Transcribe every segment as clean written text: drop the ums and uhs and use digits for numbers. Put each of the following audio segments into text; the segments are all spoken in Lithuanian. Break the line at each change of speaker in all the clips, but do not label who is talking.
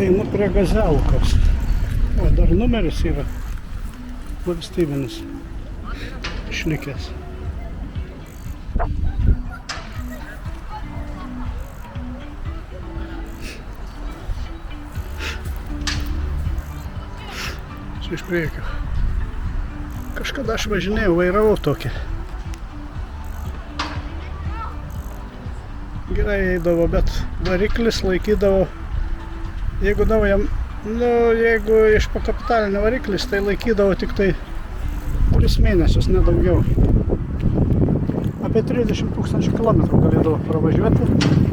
Einu prie Gazelkos. O, dar numeris yra valstybinis išlikęs. Čia iš priekio. Kažkada aš važinėjau, vairavau tokį. Gerai eidavo, bet variklis laikydavo, jeigu naujam, jeigu iš pakapitalinio variklis, tai laikydavo tik tai 3 mėnesius, nedaugiau. Apie 30 000 kilometrų galėdavo pravažiuoti.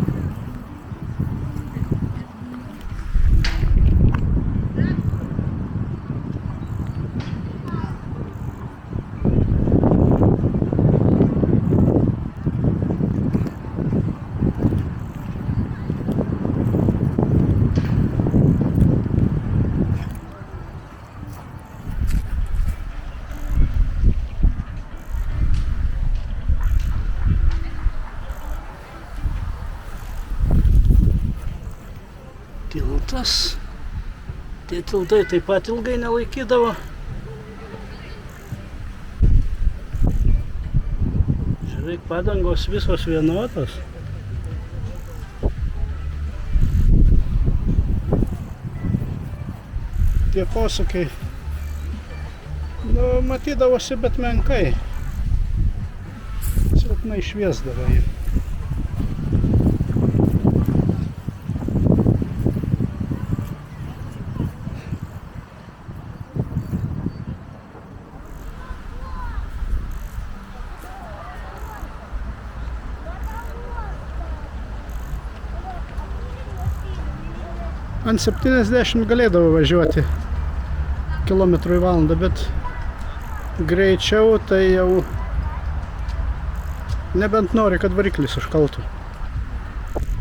Tiltas. Tie tiltai taip pat ilgai nelaikydavo. Žiūrėk, padangos visos vienodos. Tie posūkiai, matydavosi, bet menkai. Silpnai šviesdavo jį. Ant 70 galėdavo važiuoti kilometrų į valandą, bet greičiau tai jau nebent nori, kad variklis užkaltų.